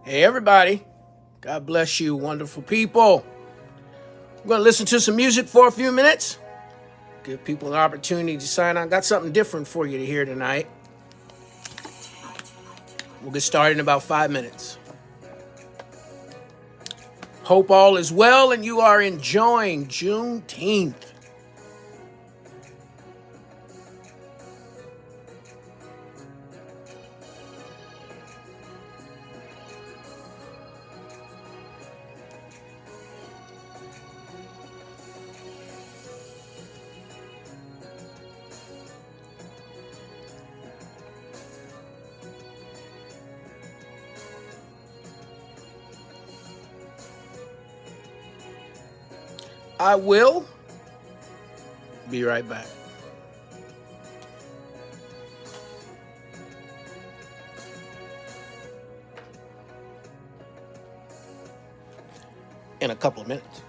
Hey, everybody. God bless you, wonderful people. We're going to listen to some music for a few minutes. Give people an opportunity to sign on. Got something different for you to hear tonight. We'll get started in about 5 minutes. Hope all is well and you are enjoying Juneteenth. I will be right back. In a couple of minutes.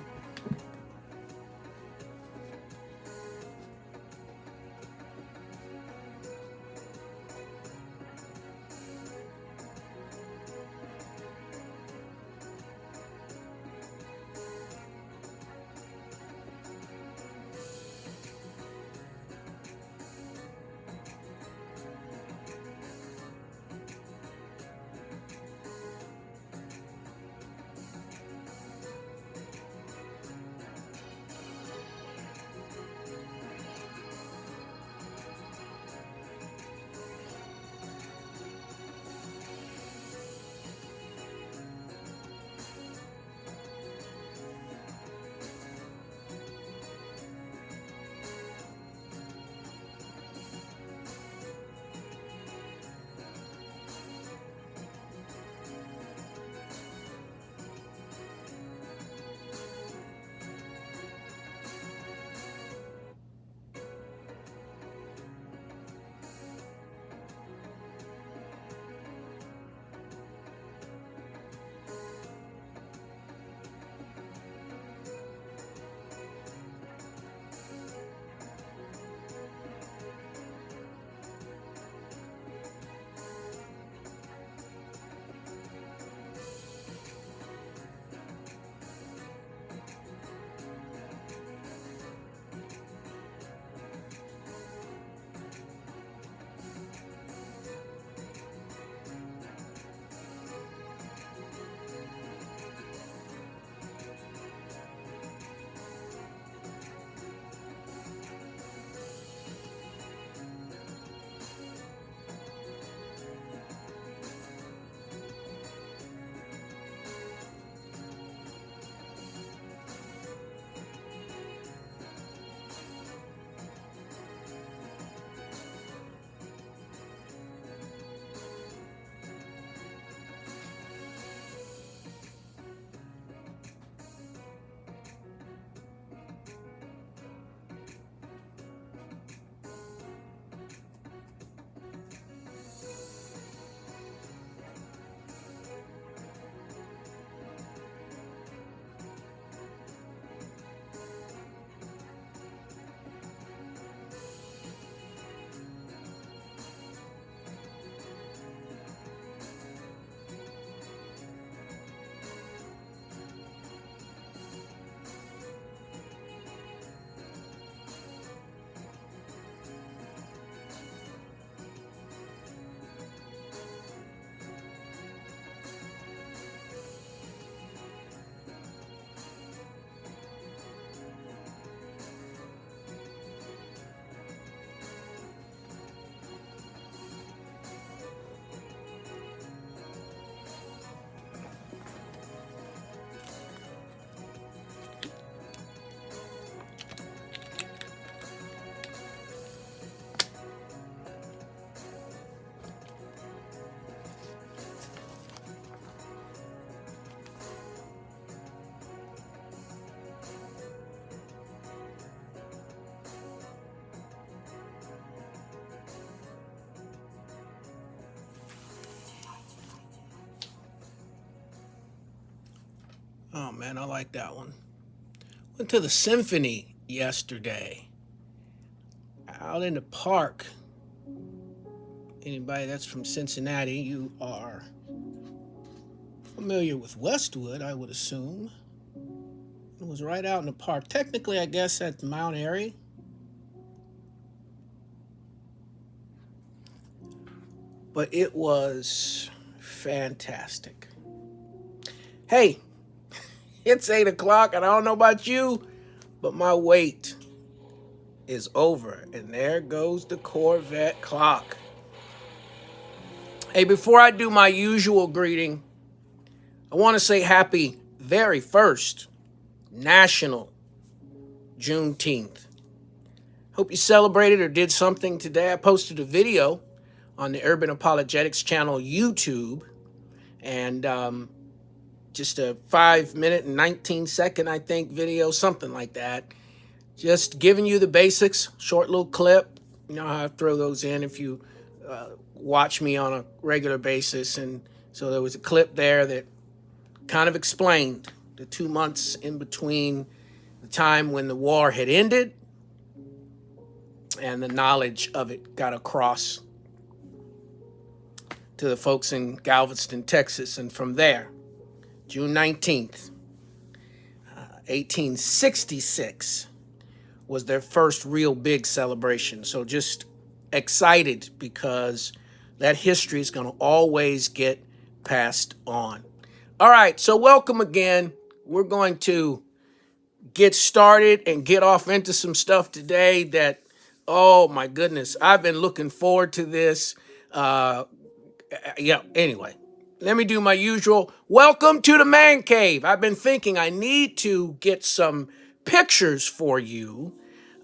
Oh man, I like that one. Went to the symphony yesterday. Out in the park. Anybody that's from Cincinnati, you are Familiar with Westwood, I would assume. It was right out in the park. Technically, I guess at Mount Airy. But it was fantastic. Hey, it's 8 o'clock, and I don't know about you, but my wait is over. And there goes the Corvette clock. Hey, before I do my usual greeting, I want to say happy very first National Juneteenth. Hope you celebrated or did something today. I posted a video on the Urban Apologetics channel YouTube, and just a 5-minute and 19-second, I think, video, something like that. Just giving you the basics, short little clip. You know how I throw those in if you watch me on a regular basis. And so there was a clip there that kind of explained the 2 months in between the time when the war had ended and the knowledge of it got across to the folks in Galveston, Texas. And from there, June 19th, 1866 was their first real big celebration. So just excited because that history is going to always get passed on. All right, so welcome again. We're going to get started and get off into some stuff today that, oh my goodness, I've been looking forward to this. Anyway, let me do my usual. Welcome to the man cave. I've been thinking I need to get some pictures for you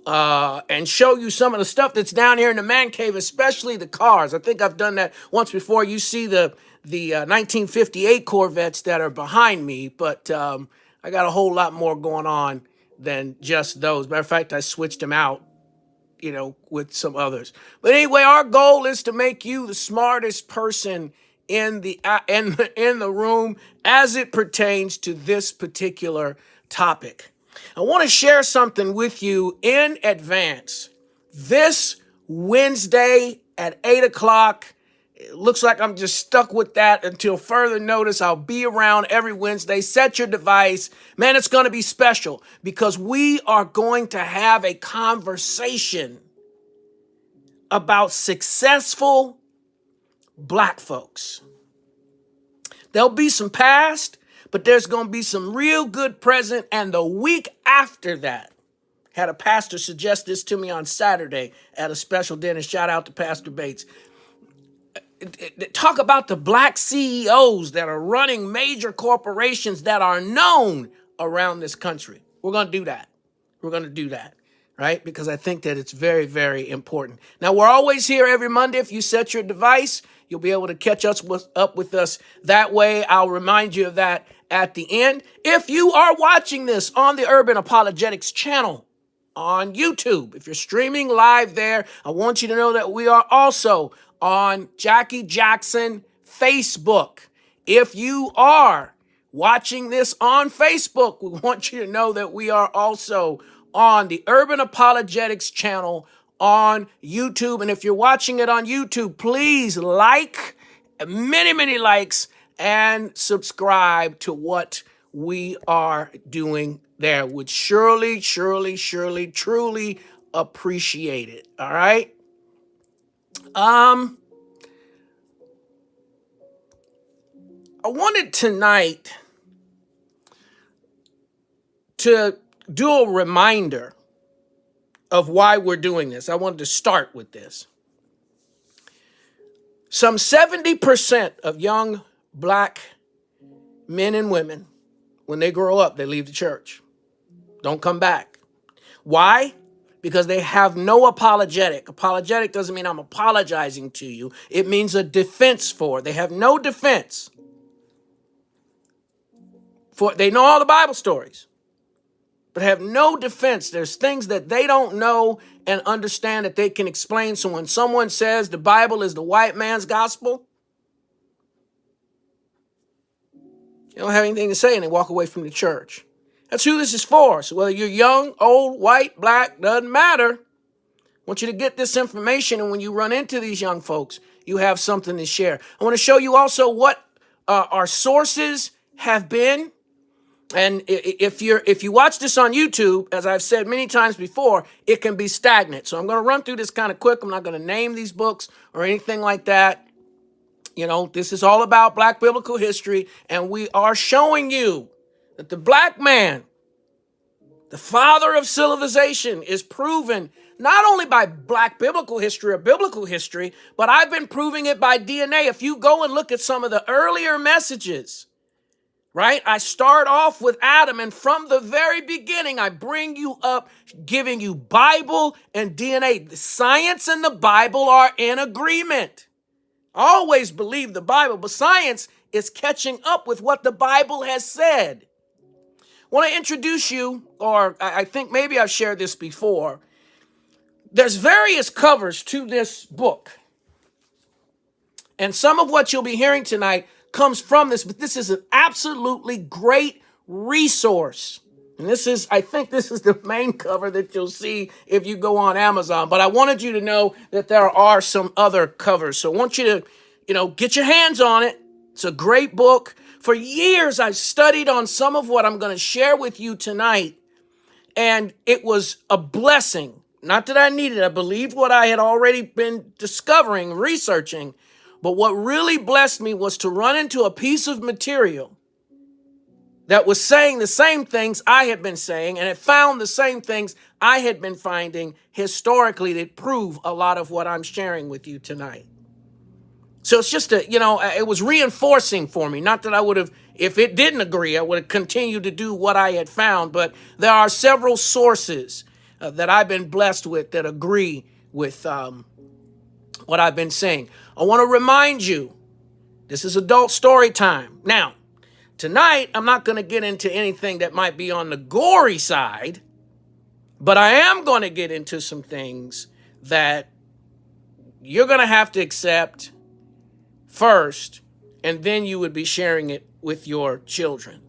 and show you some of the stuff that's down here in the man cave, especially the cars. I think I've done that once before. You see the 1958 Corvettes that are behind me, but I got a whole lot more going on than just those. Matter of fact, I switched them out, with some others. But anyway, our goal is to make you the smartest person in the room as it pertains to this particular topic. I want to share something with you in advance. This Wednesday at 8 o'clock, it looks like I'm just stuck with that until further notice. I'll be around every Wednesday. Set your device. Man, it's going to be special because we are going to have a conversation about successful Black folks. There'll be some past, but there's going to be some real good present. And the week after that, had a pastor suggest this to me on Saturday at a special dinner. Shout out to Pastor Bates. Talk about the Black CEOs that are running major corporations that are known around this country. We're going to do that. We're going to do that, right? Because I think that it's very, very important. Now, we're always here every Monday. If you set your device, you'll be able to catch up with us that way. I'll remind you of that at the end. If you are watching this on the Urban Apologetics channel on YouTube, if you're streaming live there, I want you to know that we are also on Jackie Jackson Facebook. If you are watching this on Facebook, we want you to know that we are also on the Urban Apologetics channel on YouTube. And if you're watching it on YouTube, please like, many likes, and subscribe to what we are doing there. Would surely, truly appreciate it. All right. I wanted tonight to do a reminder of why we're doing this. I wanted to start with this. Some 70% of young Black men and women, when they grow up, they leave the church. Don't come back. Why? Because they have no apologetic. Apologetic doesn't mean I'm apologizing to you. It means a defense for. They have no defense. They know all the Bible stories, but have no defense. There's things that they don't know and understand that they can explain. So when someone says the Bible is the white man's gospel, they don't have anything to say and they walk away from the church. That's who this is for. So whether you're young, old, white, Black, doesn't matter. I want you to get this information, and when you run into these young folks, you have something to share. I want to show you also what our sources have been. And if you watch this on YouTube, as I've said many times before, it can be stagnant. So I'm going to run through this kind of quick. I'm not going to name these books or anything like that. You know, this is all about Black biblical history, and we are showing you that the black man, the father of civilization, is proven not only by Black biblical history or biblical history, but I've been proving it by DNA. If you go and look at some of the earlier messages, right? I start off with Adam, and from the very beginning, I bring you up, giving you Bible and DNA. The science and the Bible are in agreement. Always believe the Bible, but science is catching up with what the Bible has said. I want to introduce you, or I think maybe I've shared this before. There's various covers to this book. And some of what you'll be hearing tonight comes from this, but this is an absolutely great resource. And I think this is the main cover that you'll see if you go on Amazon. But I wanted you to know that there are some other covers. So I want you to, get your hands on it. It's a great book. For years, I've studied on some of what I'm going to share with you tonight. And it was a blessing. Not that I needed it. I believed what I had already been discovering, researching. But what really blessed me was to run into a piece of material that was saying the same things I had been saying, and it found the same things I had been finding historically that prove a lot of what I'm sharing with you tonight. So it's just it was reinforcing for me. Not that I would have, if it didn't agree, I would have continued to do what I had found. But there are several sources that I've been blessed with that agree with what I've been saying. I want to remind you, this is adult story time. Now, tonight, I'm not going to get into anything that might be on the gory side, but I am going to get into some things that you're going to have to accept first, and then you would be sharing it with your children.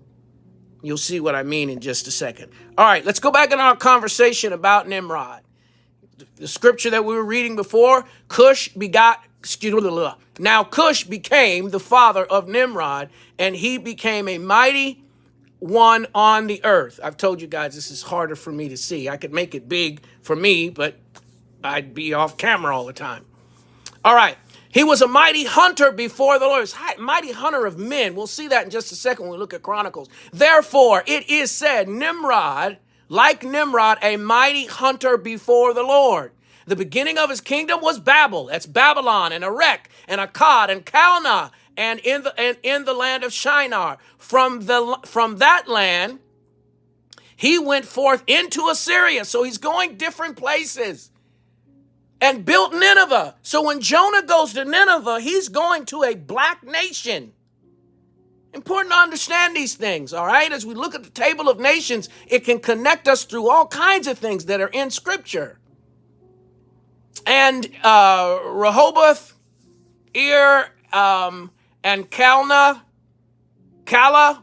You'll see what I mean in just a second. All right, let's go back in our conversation about Nimrod. The scripture that we were reading before, Now Cush became the father of Nimrod, and he became a mighty one on the earth. I've told you guys this is harder for me to see. I could make it big for me, but I'd be off camera all the time. All right. He was a mighty hunter before the Lord. Mighty hunter of men. We'll see that in just a second when we look at Chronicles. Therefore, it is said, Nimrod, like Nimrod, a mighty hunter before the Lord. The beginning of his kingdom was Babel. That's Babylon and Erech and Akkad and Calneh and in the land of Shinar. From that land, he went forth into Assyria. So he's going different places. And built Nineveh. So when Jonah goes to Nineveh, he's going to a black nation. Important to understand these things, all right? As we look at the table of nations, it can connect us through all kinds of things that are in Scripture. And Rehoboth, and Cala,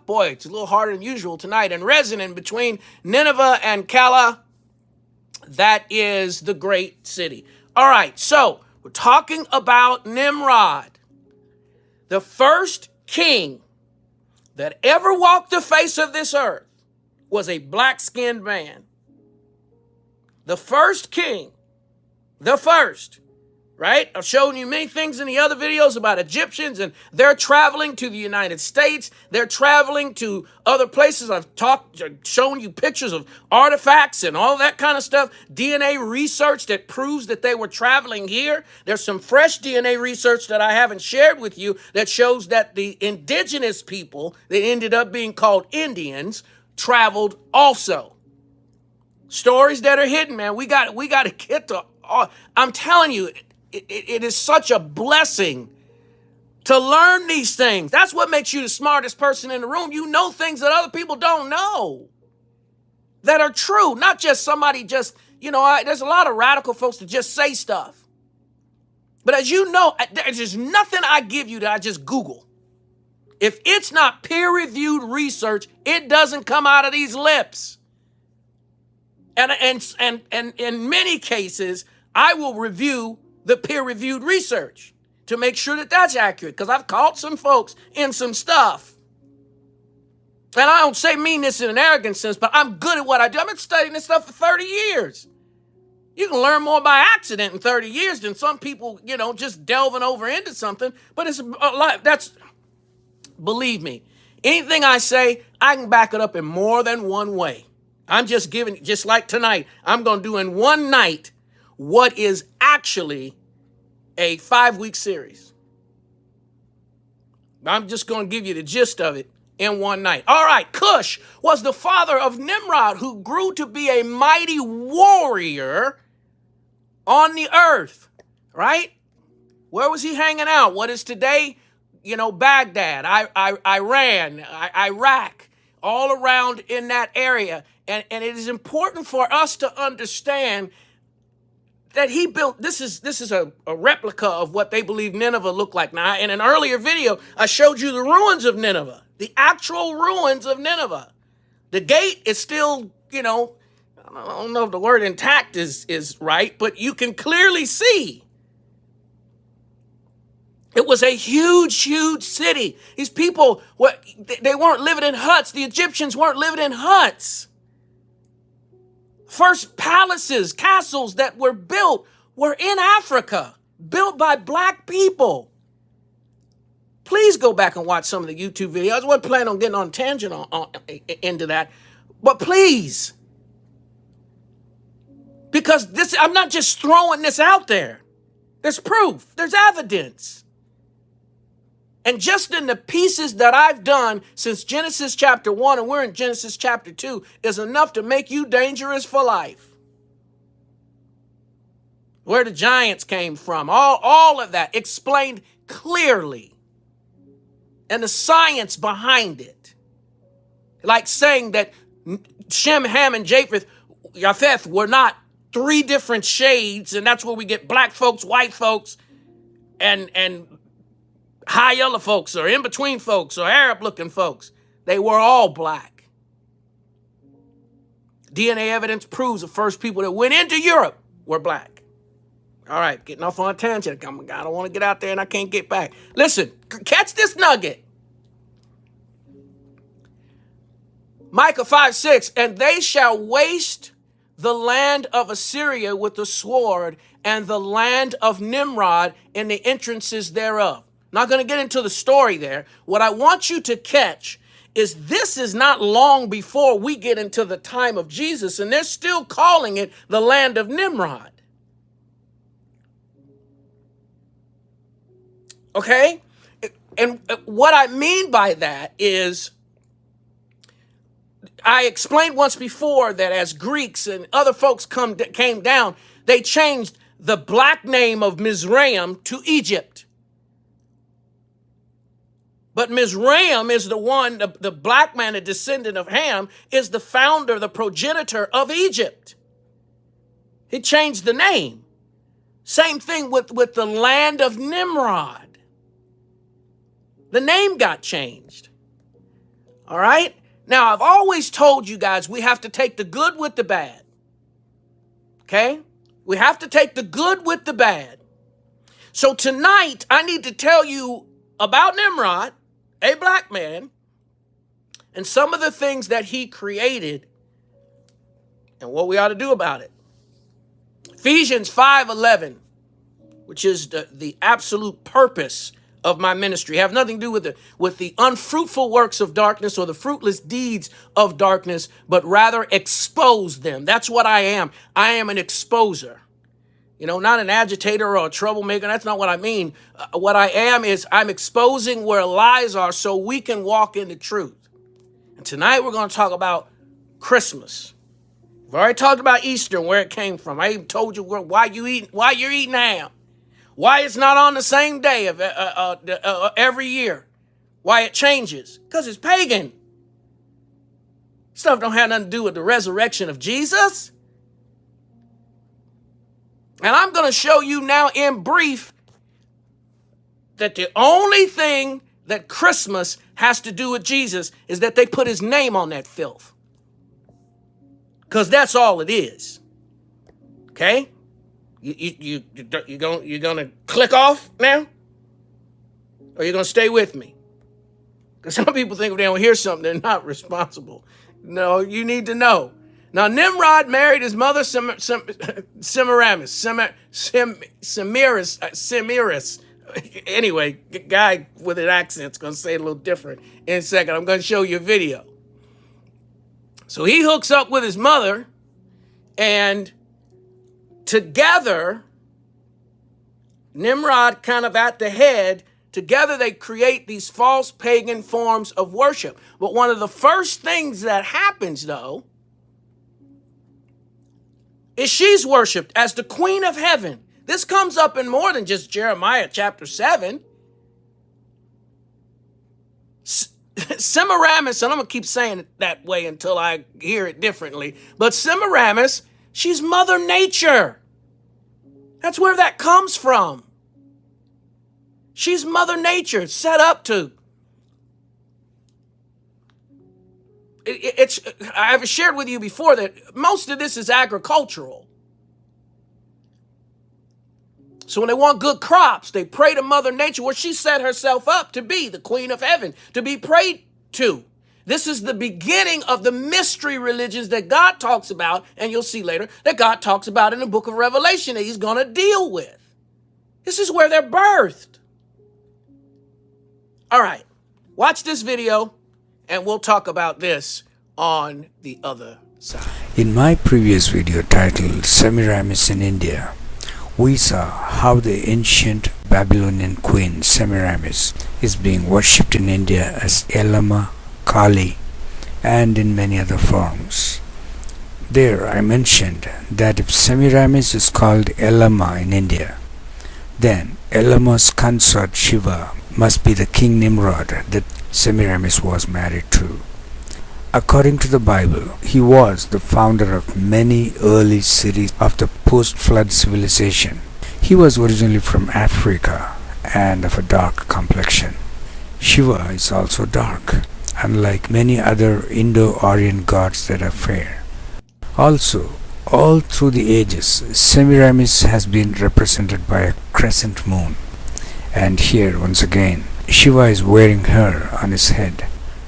boy, it's a little harder than usual tonight, and Rezin, in between Nineveh and Cala, that is the great city. All right, so we're talking about Nimrod, the first king that ever walked the face of this earth was a black-skinned man. The first king, the first, right? I've shown you many things in the other videos about Egyptians, and they're traveling to the United States. They're traveling to other places. I've shown you pictures of artifacts and all that kind of stuff. DNA research that proves that they were traveling here. There's some fresh DNA research that I haven't shared with you that shows that the indigenous people that ended up being called Indians traveled also. Stories that are hidden, man. We got to get to. I'm telling you, it is such a blessing to learn these things. That's what makes you the smartest person in the room. You know things that other people don't know that are true. Not just somebody there's a lot of radical folks that just say stuff. But as you know, there's just nothing I give you that I just Google. If it's not peer-reviewed research, it doesn't come out of these lips. And in many cases, I will review the peer-reviewed research to make sure that that's accurate, because I've caught some folks in some stuff. And I don't mean this in an arrogant sense, but I'm good at what I do. I've been studying this stuff for 30 years. You can learn more by accident in 30 years than some people, just delving over into something. But it's a lot. Believe me, anything I say, I can back it up in more than one way. I'm just giving, just like tonight, I'm going to do in one night what is actually a 5-week series. I'm just going to give you the gist of it in one night. All right, Cush was the father of Nimrod, who grew to be a mighty warrior on the earth, right? Where was he hanging out? What is today, Baghdad, Iran, Iraq, all around in that area. And it is important for us to understand that he built, this is a replica of what they believe Nineveh looked like. Now, in an earlier video, I showed you the ruins of Nineveh, the actual ruins of Nineveh. The gate is still, I don't know if the word intact is right, but you can clearly see. It was a huge, huge city. These people, they weren't living in huts. The Egyptians weren't living in huts. First palaces, castles that were built were in Africa, built by black people. Please go back and watch some of the YouTube videos. I wasn't planning on getting on a tangent into that, but please. Because I'm not just throwing this out there. There's proof. There's evidence. And just in the pieces that I've done since Genesis chapter 1, and we're in Genesis chapter 2, is enough to make you dangerous for life. Where the giants came from, all of that explained clearly. And the science behind it. Like saying that Shem, Ham, and Japheth were not 3 different shades, and that's where we get black folks, white folks, and high yellow folks, or in-between folks, or Arab-looking folks. They were all black. DNA evidence proves the first people that went into Europe were black. All right, getting off on a tangent. I don't want to get out there and I can't get back. Listen, catch this nugget. Micah 5:6, and they shall waste the land of Assyria with the sword, and the land of Nimrod in the entrances thereof. Not going to get into the story there. What I want you to catch is this is not long before we get into the time of Jesus, and they're still calling it the land of Nimrod. Okay? And what I mean by that is, I explained once before that as Greeks and other folks came down, they changed the black name of Mizraim to Egypt. But Mizraim is the one, the black man, a descendant of Ham, is the founder, the progenitor of Egypt. He changed the name. Same thing with the land of Nimrod. The name got changed. All right? Now, I've always told you guys we have to take the good with the bad. Okay? We have to take the good with the bad. So tonight, I need to tell you about Nimrod, a black man, and some of the things that he created and what we ought to do about it. Ephesians 5:11, which is the absolute purpose of my ministry, have nothing to do with the unfruitful works of darkness or the fruitless deeds of darkness, but rather expose them. That's what I am. I am an exposer. Not an agitator or a troublemaker. That's not what I mean. What I am is I'm exposing where lies are so we can walk in the truth. And tonight we're going to talk about Christmas. We've already talked about Easter and where it came from. I even told you why you're eating ham. Why it's not on the same day of every year. Why it changes. Because it's pagan. Stuff don't have nothing to do with the resurrection of Jesus. And I'm going to show you now in brief that the only thing that Christmas has to do with Jesus is that they put his name on that filth. Because that's all it is. Okay? You're going to click off now? Or you're going to stay with me? Because some people think if they don't hear something, they're not responsible. No, you need to know. Now, Nimrod married his mother Semiramis. Anyway, guy with an accent's going to say it a little different in a second. I'm going to show you a video. So he hooks up with his mother, and together, Nimrod kind of at the head, together they create these false pagan forms of worship. But one of the first things that happens, though, is she's worshipped as the queen of heaven. This comes up in more than just Jeremiah chapter 7. Semiramis, and I'm going to keep saying it that way until I hear it differently, but Semiramis, she's Mother Nature. That's where that comes from. She's Mother Nature, set up to. I've shared with you before that most of this is agricultural. So when they want good crops, they pray to Mother Nature, where she set herself up to be the queen of heaven, to be prayed to. This is the beginning of the mystery religions that God talks about, and you'll see later that God talks about in the book of Revelation that he's going to deal with. This is where they're birthed. All right, watch this video, and we'll talk about this on the other side. In my previous video titled Semiramis in India, we saw how the ancient Babylonian queen Semiramis is being worshipped in India as Yellamma, Kali, and in many other forms. There I mentioned that if Semiramis is called Yellamma in India, then Yellamma's consort Shiva must be the king Nimrod that Semiramis was married to. According to the Bible, he was the founder of many early cities of the post-flood civilization. He was originally from Africa and of a dark complexion. Shiva is also dark, unlike many other Indo-Iranian gods that are fair. Also, all through the ages, Semiramis has been represented by a crescent moon. And here, once again, Shiva is wearing her on his head.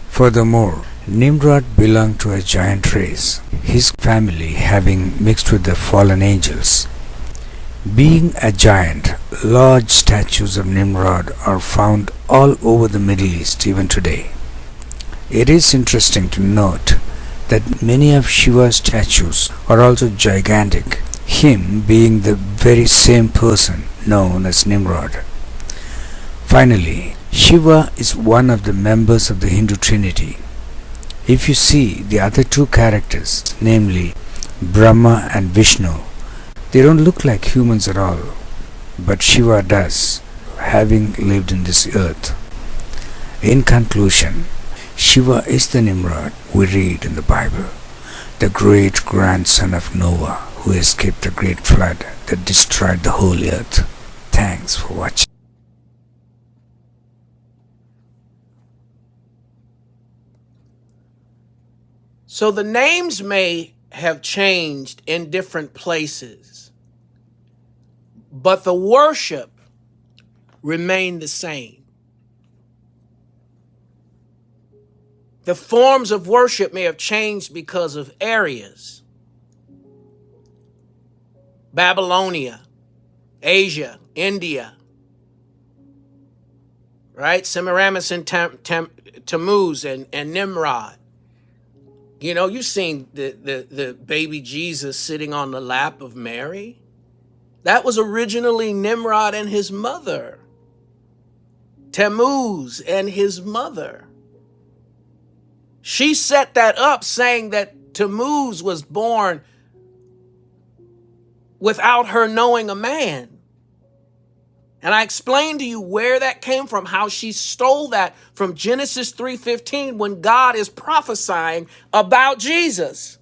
Furthermore, Nimrod belonged to a giant race, his family having mixed with the fallen angels. Being a giant, large statues of Nimrod are found all over the Middle East even today. It is interesting to note that many of Shiva's statues are also gigantic, him being the very same person known as Nimrod. Finally, Shiva is one of the members of the Hindu Trinity. If you see the other two characters, namely Brahma and Vishnu, they don't look like humans at all, but Shiva does, having lived in this earth. In conclusion, Shiva is the Nimrod we read in the Bible, the great grandson of Noah who escaped the great flood that destroyed the whole earth. Thanks for watching. So the names may have changed in different places, but the worship remained the same. The forms of worship may have changed because of areas. Babylonia, Asia, India, right? Semiramis and Tammuz and Nimrod. You know, you've seen the baby Jesus sitting on the lap of Mary. That was originally Nimrod and his mother. Tammuz and his mother. She set that up saying that Tammuz was born without her knowing a man. And I explained to you where that came from, how she stole that from Genesis 3:15 when God is prophesying about Jesus.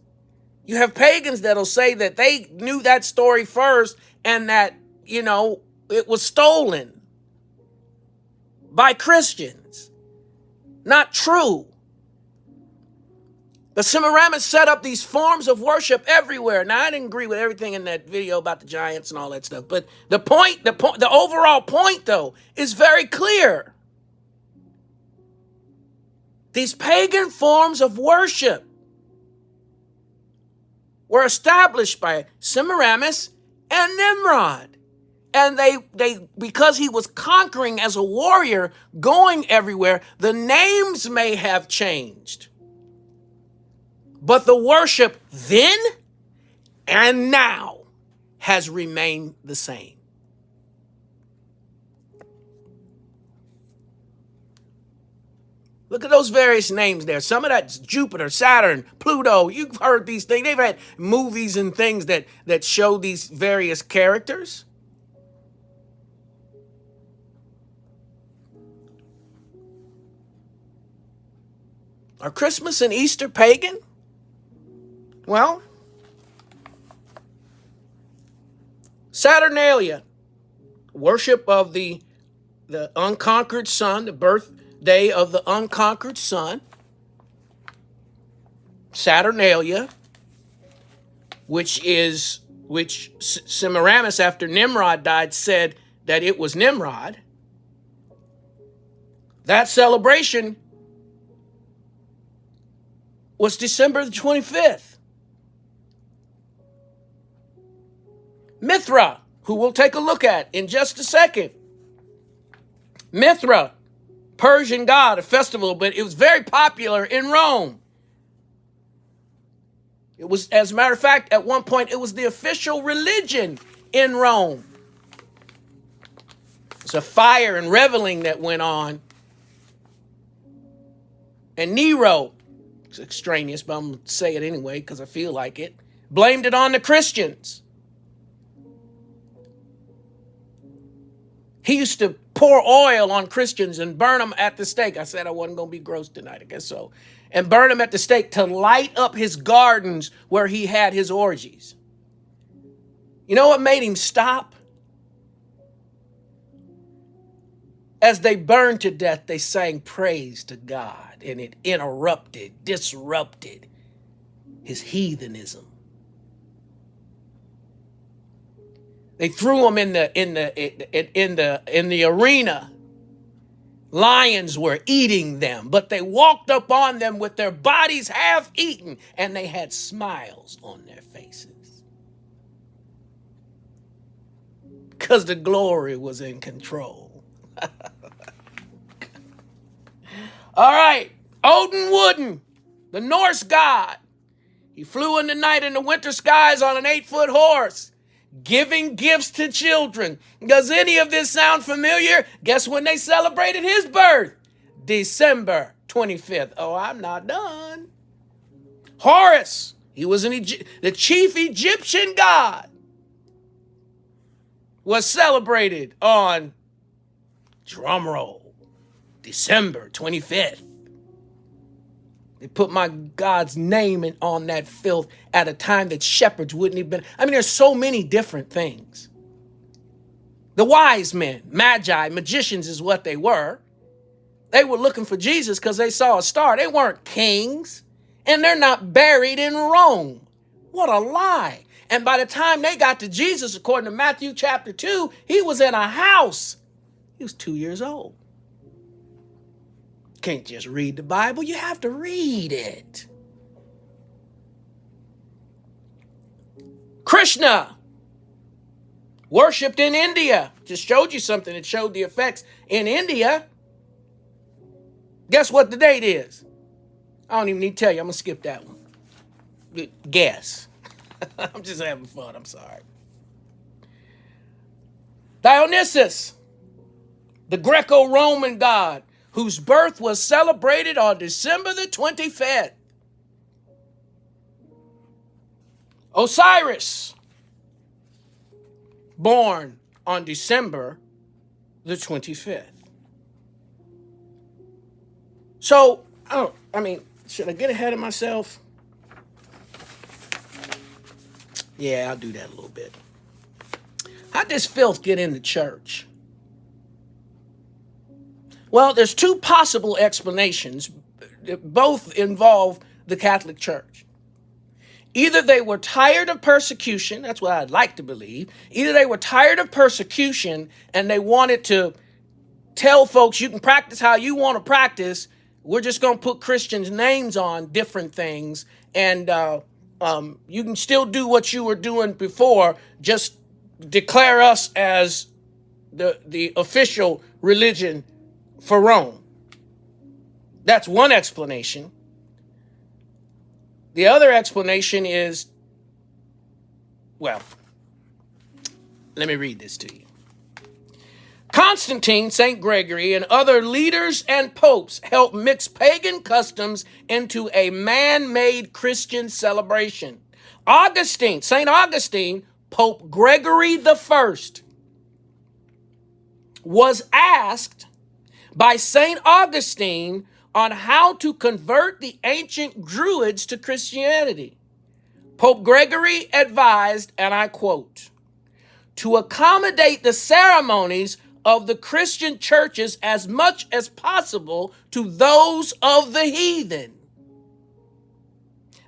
You have pagans that'll say that they knew that story first and that, you know, it was stolen by Christians. Not true. But Semiramis set up these forms of worship everywhere. Now, I didn't agree with everything in that video about the giants and all that stuff. But the overall point, though, is very clear. These pagan forms of worship were established by Semiramis and Nimrod. And they because he was conquering as a warrior, going everywhere, the names may have changed. But the worship then and now has remained the same. Look at those various names there. Some of that's Jupiter, Saturn, Pluto. You've heard these things. They've had movies and things that show these various characters. Are Christmas and Easter pagan? Well, Saturnalia, worship of the unconquered sun, the birthday of the unconquered sun. Saturnalia, which Semiramis, after Nimrod died, said that it was Nimrod. That celebration was December the 25th. Mithra, who we'll take a look at in just a second. Mithra, Persian god, a festival, but it was very popular in Rome. It was, as a matter of fact, at one point, it was the official religion in Rome. It's a fire and reveling that went on. And Nero, it's extraneous, but I'm going to say it anyway because I feel like it, blamed it on the Christians. He used to pour oil on Christians and burn them at the stake. I said I wasn't going to be gross tonight, I guess so. And burn them at the stake to light up his gardens where he had his orgies. You know what made him stop? As they burned to death, they sang praise to God, and it disrupted his heathenism. They threw him in the arena. Lions were eating them, but they walked up on them with their bodies half eaten, and they had smiles on their faces. Because the glory was in control. All right, Odin Wooden, the Norse god. He flew in the night in the winter skies on an 8-foot horse, giving gifts to children. Does any of this sound familiar? Guess when they celebrated his birth? December 25th. Oh, I'm not done. Horus, he was the chief Egyptian god, was celebrated on, drumroll, December 25th. They put my God's name on that filth at a time that shepherds wouldn't have been. I mean, there's so many different things. The wise men, magi, magicians is what they were. They were looking for Jesus because they saw a star. They weren't kings, and they're not buried in Rome. What a lie. And by the time they got to Jesus, according to Matthew chapter 2, he was in a house. He was 2 years old. Can't just read the Bible, you have to read it. Krishna, worshipped in India. Just showed you something that showed the effects in India. Guess what the date is? I don't even need to tell you. I'm going to skip that one. Guess. I'm just having fun. I'm sorry. Dionysus, the Greco-Roman god, whose birth was celebrated on December the 25th. Osiris, born on December the 25th. So, should I get ahead of myself? Yeah, I'll do that a little bit. How'd this filth get in the church? Well, there's two possible explanations. Both involve the Catholic Church. Either they were tired of persecution, that's what I'd like to believe. Either they were tired of persecution and they wanted to tell folks you can practice how you want to practice We're just going to put Christians' names on different things, and you can still do what you were doing before, just declare us as the official religion for Rome. That's one explanation. The other explanation is, well, let me read this to you. Constantine, St. Gregory, and other leaders and popes helped mix pagan customs into a man-made Christian celebration. St. Augustine, Pope Gregory I, was asked by St. Augustine on how to convert the ancient Druids to Christianity. Pope Gregory advised, and I quote, to accommodate the ceremonies of the Christian churches as much as possible to those of the heathen,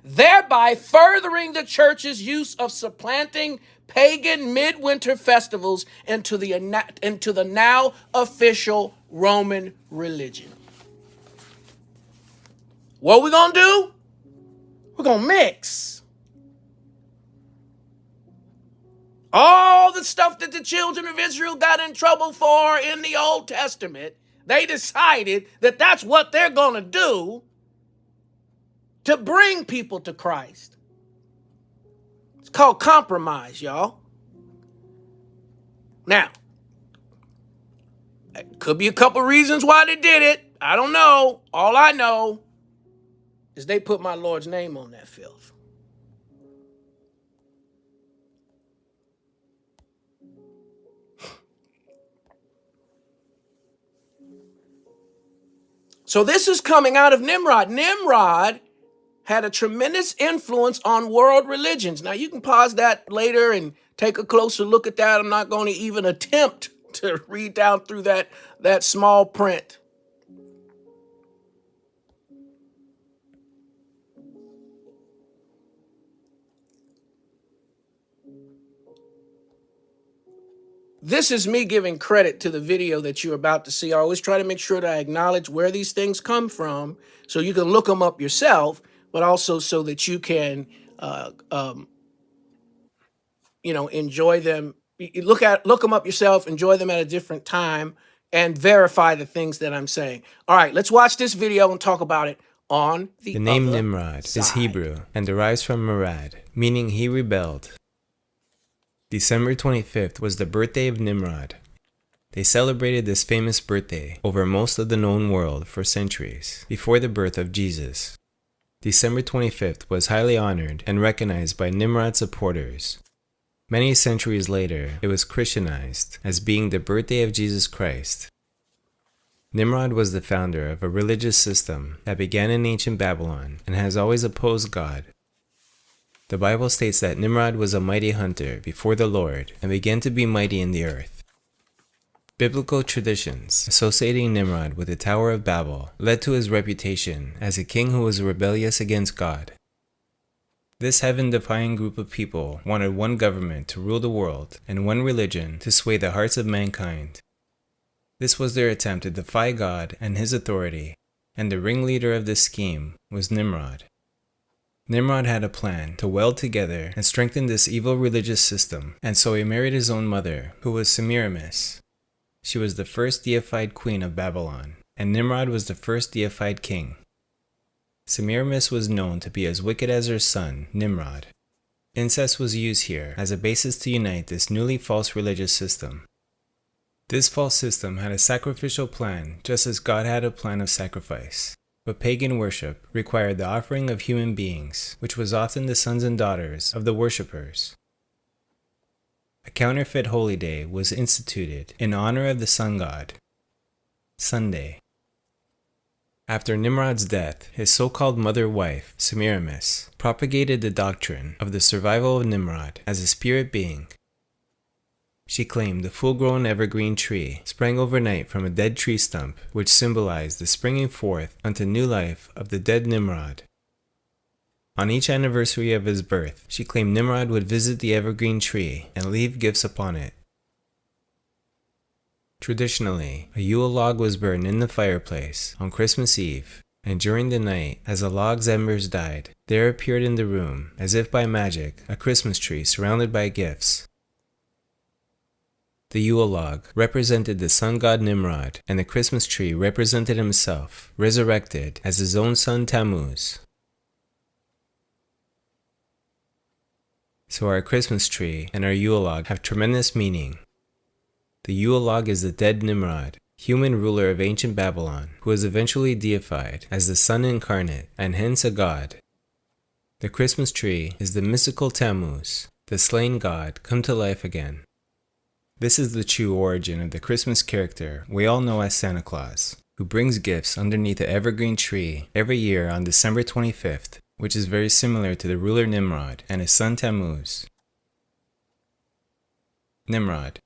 thereby furthering the church's use of supplanting pagan midwinter festivals into the now official Roman religion. What are we going to do? We're going to mix all the stuff that the children of Israel got in trouble for in the Old Testament. They decided that that's what they're going to do to bring people to Christ. It's called compromise, y'all. Now, it could be a couple reasons why they did it. I don't know. All I know is they put my Lord's name on that filth. So this is coming out of Nimrod. Nimrod had a tremendous influence on world religions. Now, you can pause that later and take a closer look at that. I'm not going to even attempt to read down through that small print. This is me giving credit to the video that you're about to see. I always try to make sure that I acknowledge where these things come from so you can look them up yourself, but also so that you can, enjoy them. Look them up yourself, enjoy them at a different time, and verify the things that I'm saying. All right, let's watch this video and talk about it on the name other Nimrod side. is Hebrew and derives from Marad, meaning he rebelled. December 25th was the birthday of Nimrod. They celebrated this famous birthday over most of the known world for centuries before the birth of Jesus. December 25th was highly honored and recognized by Nimrod supporters. Many centuries later, it was Christianized as being the birthday of Jesus Christ. Nimrod was the founder of a religious system that began in ancient Babylon and has always opposed God. The Bible states that Nimrod was a mighty hunter before the Lord and began to be mighty in the earth. Biblical traditions associating Nimrod with the Tower of Babel led to his reputation as a king who was rebellious against God. This heaven-defying group of people wanted one government to rule the world and one religion to sway the hearts of mankind. This was their attempt to defy God and his authority, and the ringleader of this scheme was Nimrod. Nimrod had a plan to weld together and strengthen this evil religious system, and so he married his own mother, who was Semiramis. She was the first deified queen of Babylon, and Nimrod was the first deified king. Semiramis was known to be as wicked as her son, Nimrod. Incest was used here as a basis to unite this newly false religious system. This false system had a sacrificial plan just as God had a plan of sacrifice. But pagan worship required the offering of human beings, which was often the sons and daughters of the worshippers. A counterfeit holy day was instituted in honor of the sun god, Sunday. After Nimrod's death, his so-called mother-wife, Semiramis, propagated the doctrine of the survival of Nimrod as a spirit being. She claimed the full-grown evergreen tree sprang overnight from a dead tree stump, which symbolized the springing forth unto new life of the dead Nimrod. On each anniversary of his birth, she claimed Nimrod would visit the evergreen tree and leave gifts upon it. Traditionally, a Yule log was burned in the fireplace on Christmas Eve And during the night, as the log's embers died, there appeared in the room, as if by magic, a Christmas tree surrounded by gifts. The Yule log represented the sun god Nimrod, and the Christmas tree represented himself, resurrected as his own son Tammuz. So our Christmas tree and our Yule log have tremendous meaning. The Yule log is the dead Nimrod, human ruler of ancient Babylon, who was eventually deified as the sun incarnate and hence a god. The Christmas tree is the mystical Tammuz, the slain god come to life again. This is the true origin of the Christmas character we all know as Santa Claus, who brings gifts underneath the evergreen tree every year on December 25th, which is very similar to the ruler Nimrod and his son Tammuz. Nimrod.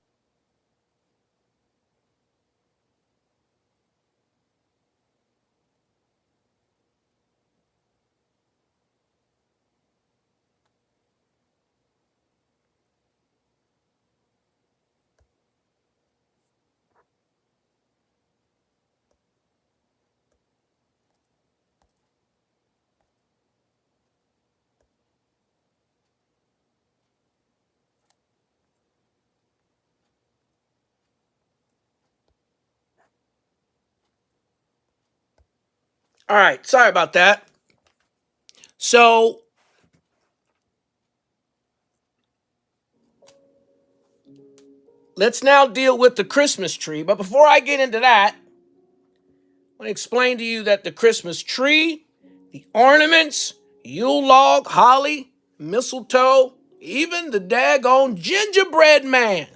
All right, sorry about that. So let's now deal with the Christmas tree. But before I get into that, I want to explain to you that the Christmas tree, the ornaments, Yule log, holly, mistletoe, even the daggone gingerbread man,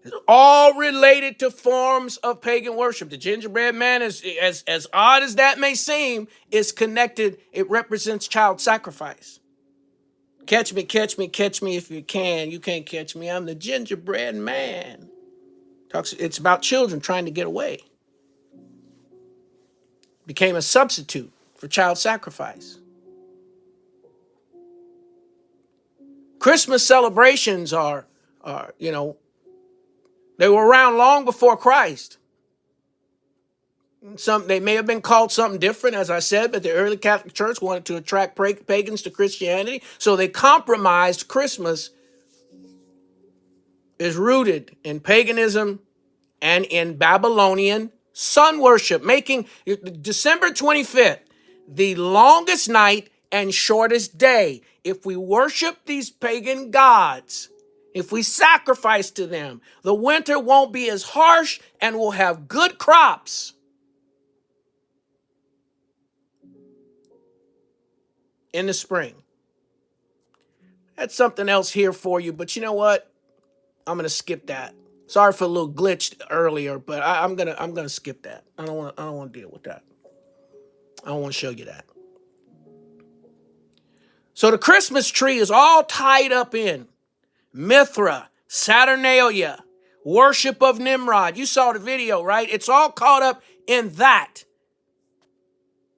is all related to forms of pagan worship. The gingerbread man is, as odd as that may seem, is connected. It represents child sacrifice. Catch me, catch me, catch me if you can. You can't catch me. I'm the gingerbread man. It's about children trying to get away. Became a substitute for child sacrifice. Christmas celebrations are, they were around long before Christ. They may have been called something different, as I said, but the early Catholic Church wanted to attract pagans to Christianity, so they compromised. Christmas is rooted in paganism and in Babylonian sun worship, making December 25th the longest night and shortest day. If we worship these pagan gods, if we sacrifice to them, the winter won't be as harsh and we'll have good crops in the spring. That's something else here for you, but you know what? I'm gonna skip that. Sorry for a little glitch earlier, but I'm gonna skip that. I don't want to deal with that. I don't want to show you that. So the Christmas tree is all tied up in Mithra, Saturnalia, worship of Nimrod. You saw the video, right? It's all caught up in that.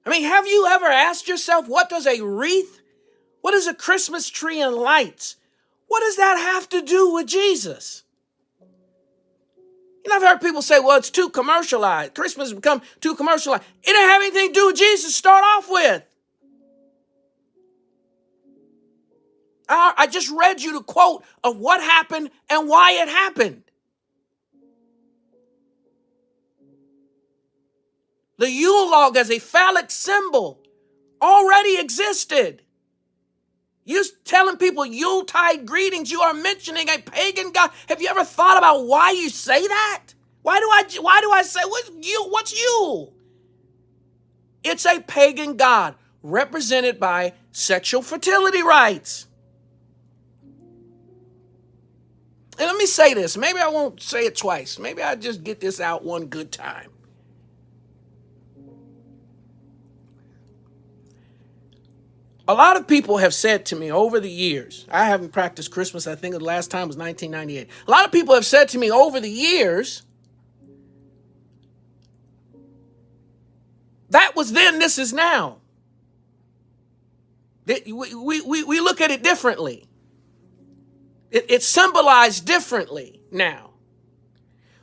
I mean, have you ever asked yourself, what does a wreath, what is a Christmas tree and lights, what does that have to do with Jesus? You know, I've heard people say, well, it's too commercialized. Christmas has become too commercialized. It didn't have anything to do with Jesus to start off with. I just read you the quote of what happened and why it happened. The Yule log as a phallic symbol already existed. You telling people Yuletide greetings, you are mentioning a pagan god. Have you ever thought about why you say that? Why do I say what's Yule? It's a pagan god represented by sexual fertility rites. And let me say this. Maybe I won't say it twice. Maybe I'll just get this out one good time. A lot of people have said to me over the years, I haven't practiced Christmas, I think the last time was 1998. A lot of people have said to me over the years, that was then, this is now. We look at it differently. It's symbolized differently now.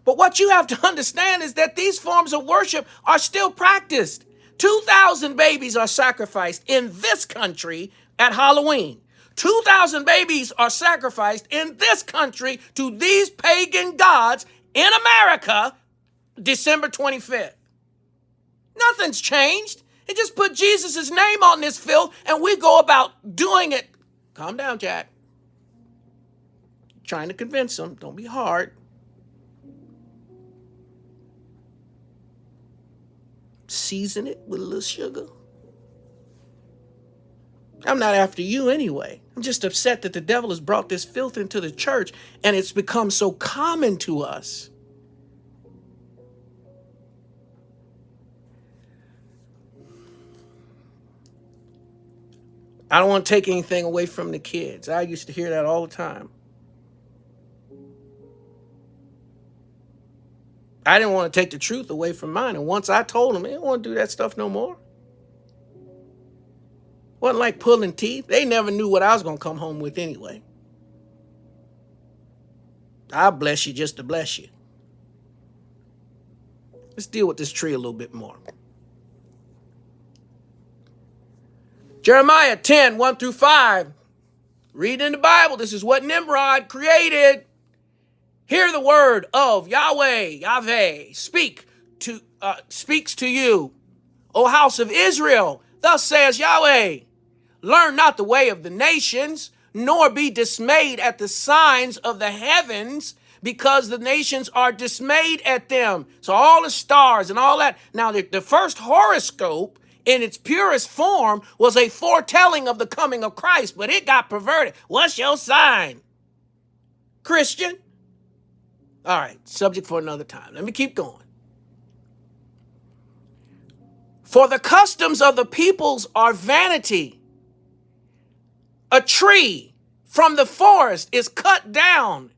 But what you have to understand is that these forms of worship are still practiced. 2,000 babies are sacrificed in this country at Halloween. 2,000 babies are sacrificed in this country to these pagan gods in America December 25th. Nothing's changed. It just put Jesus' name on this filth and we go about doing it. Calm down, Jack. Trying to convince them. Don't be hard. Season it with a little sugar. I'm not after you anyway. I'm just upset that the devil has brought this filth into the church and it's become so common to us. I don't want to take anything away from the kids. I used to hear that all the time. I didn't want to take the truth away from mine. And once I told them, they don't want to do that stuff no more. Wasn't like pulling teeth. They never knew what I was going to come home with anyway. I'll bless you just to bless you. Let's deal with this tree a little bit more. Jeremiah 10, 1 through 5. Read in the Bible. This is what Nimrod created. Hear the word of Yahweh, speaks to you, O house of Israel. Thus says Yahweh, learn not the way of the nations, nor be dismayed at the signs of the heavens, because the nations are dismayed at them. So all the stars and all that. Now, the first horoscope in its purest form was a foretelling of the coming of Christ, but it got perverted. What's your sign? Christian? All right, subject for another time. Let me keep going. For the customs of the peoples are vanity. A tree from the forest is cut down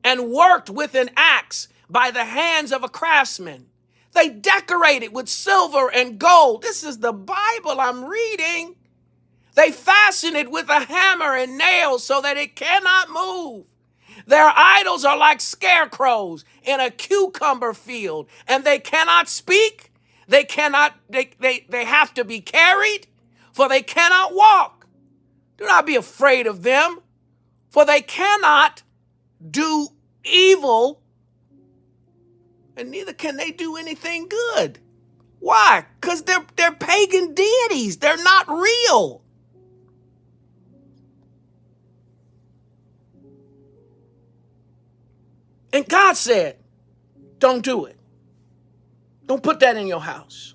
and worked with an axe by the hands of a craftsman. They decorate it with silver and gold. This is the Bible I'm reading. They fasten it with a hammer and nails so that it cannot move. Their idols are like scarecrows in a cucumber field, and they cannot speak. They have to be carried, for they cannot walk. Do not be afraid of them, for they cannot do evil, and neither can they do anything good. Why? Because they're pagan deities. They're not real. And God said, don't do it. Don't put that in your house.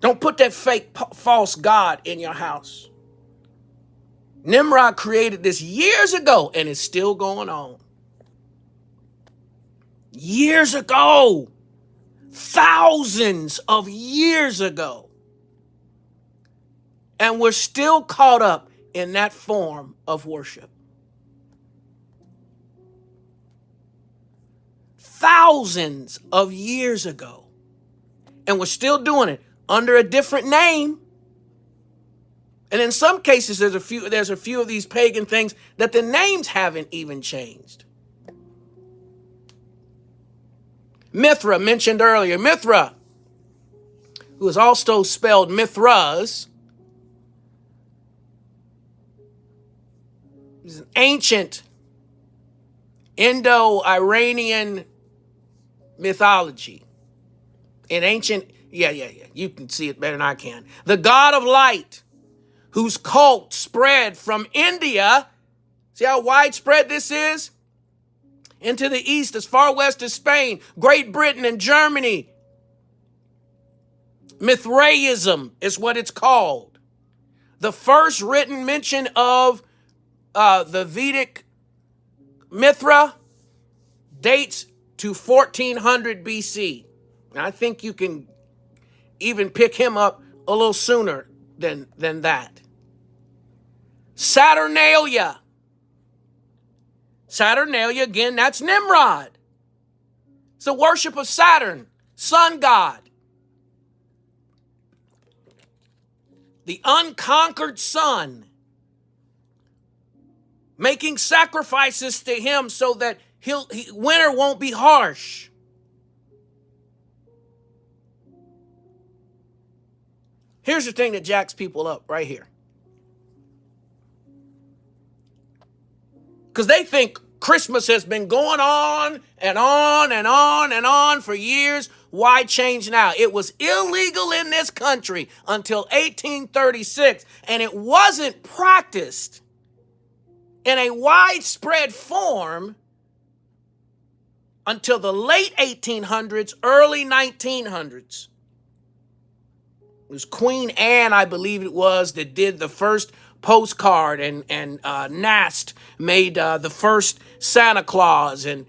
Don't put that fake false God in your house. Nimrod created this years ago and it's still going on. Years ago. Thousands of years ago. And we're still caught up in that form of worship. Thousands of years ago. And we're still doing it under a different name. And in some cases, there's a few of these pagan things that the names haven't even changed. Mithra, mentioned earlier. Mithra, who is also spelled Mithras, is an ancient Indo-Iranian mythology. In ancient, you can see it better than I can. The god of light, whose cult spread from India. See how widespread this is? Into the east, as far west as Spain, Great Britain, and Germany. Mithraism is what it's called. The first written mention of the Vedic Mithra dates to 1400 BC. And I think you can even pick him up a little sooner than that. Saturnalia. Saturnalia, again, that's Nimrod. It's the worship of Saturn, sun god. The unconquered sun. Making sacrifices to him so that winter won't be harsh. Here's the thing that jacks people up right here. Because they think Christmas has been going on and on and on and on for years. Why change now? It was illegal in this country until 1836, and it wasn't practiced in a widespread form until the late 1800s, early 1900s. It was Queen Anne, I believe it was, that did the first postcard, and Nast made the first Santa Claus, and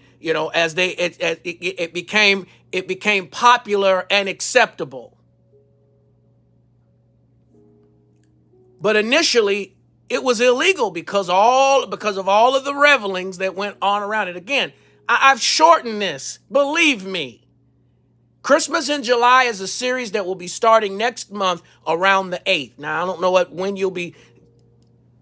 as it became popular and acceptable. But initially, it was illegal because of all of the revelings that went on around it. Again, I've shortened this, believe me. Christmas in July is a series that will be starting next month around the 8th. Now, I don't know when you'll be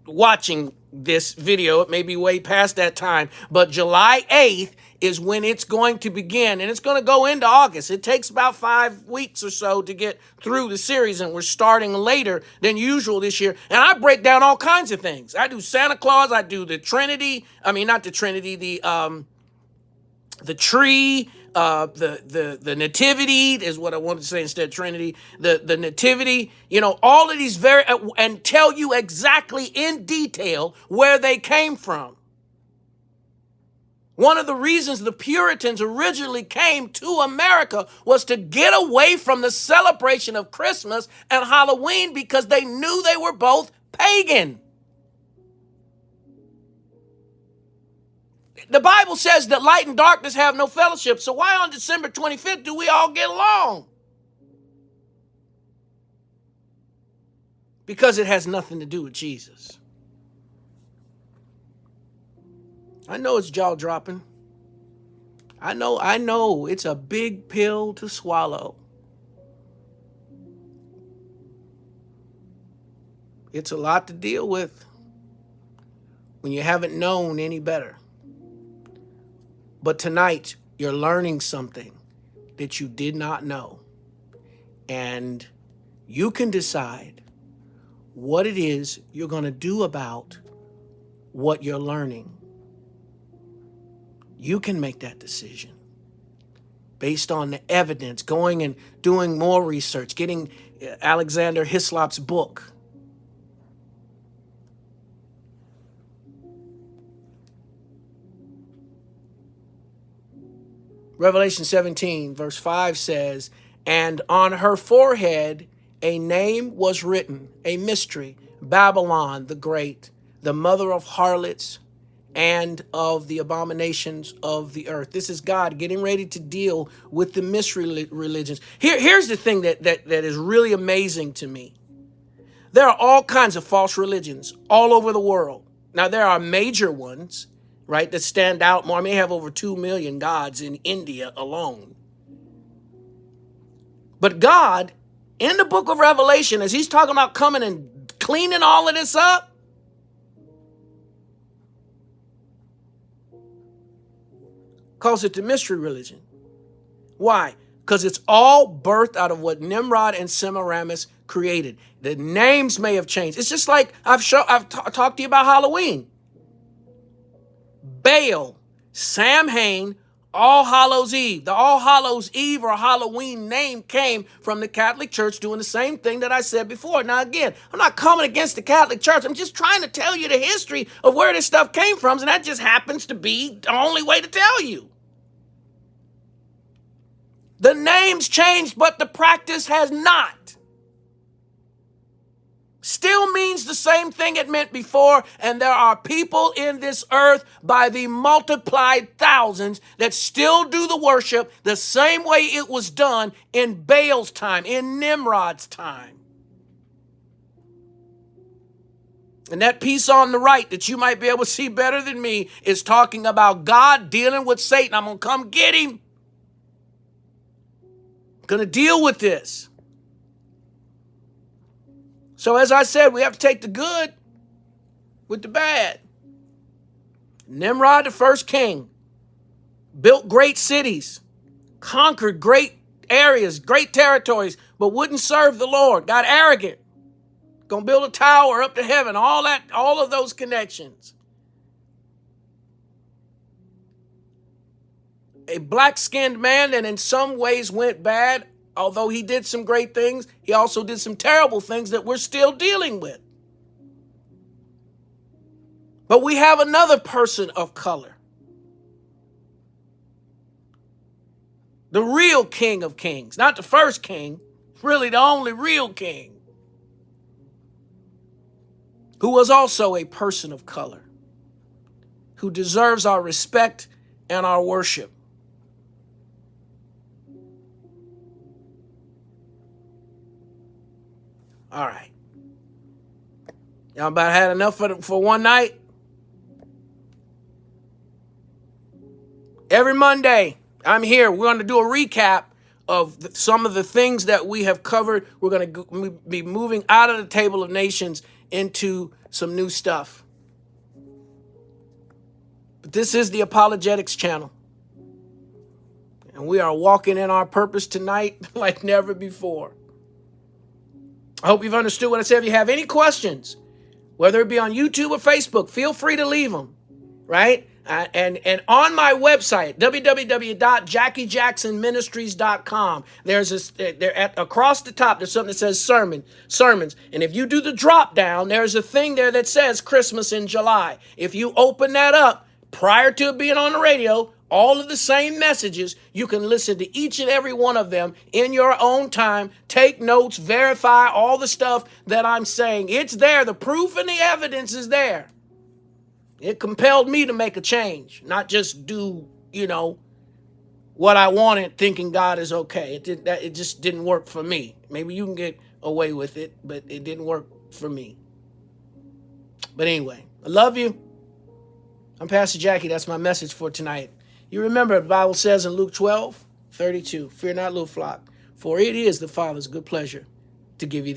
watching this video. It may be way past that time, but July 8th is when it's going to begin, and it's going to go into August. It takes about 5 weeks or so to get through the series, and we're starting later than usual this year. And I break down all kinds of things. I do Santa Claus, I do the Trinity. I mean, not the Trinity, the tree, the nativity is what I wanted to say instead of Trinity. The nativity, all of these and tell you exactly in detail where they came from. One of the reasons the Puritans originally came to America was to get away from the celebration of Christmas and Halloween because they knew they were both pagan. The Bible says that light and darkness have no fellowship. So why on December 25th do we all get along? Because it has nothing to do with Jesus. I know it's jaw dropping. I know it's a big pill to swallow. It's a lot to deal with when you haven't known any better. But tonight, you're learning something that you did not know. And you can decide what it is you're going to do about what you're learning. You can make that decision based on the evidence, going and doing more research, getting Alexander Hislop's book. Revelation 17, verse 5 says, "And on her forehead a name was written, a mystery, Babylon the Great, the mother of harlots and of the abominations of the earth." This is God getting ready to deal with the mystery religions. Here's the thing that is really amazing to me. There are all kinds of false religions all over the world. Now, there are major ones, right, that stand out more. I may have over 2 million gods in India alone. But God, in the book of Revelation, as he's talking about coming and cleaning all of this up, calls it the mystery religion. Why? Because it's all birthed out of what Nimrod and Semiramis created. The names may have changed. It's just like I've talked to you about Halloween. Baal, Samhain, All Hallows Eve. The All Hallows Eve or Halloween name came from the Catholic Church doing the same thing that I said before. Now, again, I'm not coming against the Catholic Church. I'm just trying to tell you the history of where this stuff came from, and that just happens to be the only way to tell you. The names changed, but the practice has not. Still means the same thing it meant before, and there are people in this earth by the multiplied thousands that still do the worship the same way it was done in Baal's time, in Nimrod's time. And that piece on the right that you might be able to see better than me is talking about God dealing with Satan. I'm going to come get him. I'm going to deal with this. So as I said, we have to take the good with the bad. Nimrod, the first king, built great cities, conquered great areas, great territories, but wouldn't serve the Lord, got arrogant. Gonna build a tower up to heaven, all of those connections. A black-skinned man that in some ways went bad, although he did some great things, he also did some terrible things that we're still dealing with. But we have another person of color. The real King of Kings, not the first king, really the only real king, who was also a person of color, who deserves our respect and our worship. All right. Y'all about had enough for one night? Every Monday, I'm here. We're going to do a recap of some of the things that we have covered. We're going to be moving out of the Table of Nations into some new stuff. But this is the Apologetics channel. And we are walking in our purpose tonight like never before. I hope you've understood what I said. If you have any questions, whether it be on YouTube or Facebook, feel free to leave them, right? And on my website, www.jackiejacksonministries.com, across the top, there's something that says sermons. And if you do the drop down, there's a thing there that says Christmas in July. If you open that up prior to it being on the radio, all of the same messages, you can listen to each and every one of them in your own time, take notes, verify all the stuff that I'm saying. It's there. The proof and the evidence is there. It compelled me to make a change, not just do, what I wanted thinking God is okay. It just didn't work for me. Maybe you can get away with it, but it didn't work for me. But anyway, I love you. I'm Pastor Jackie. That's my message for tonight. You remember the Bible says in Luke 12:32, fear not, little flock, for it is the Father's good pleasure to give you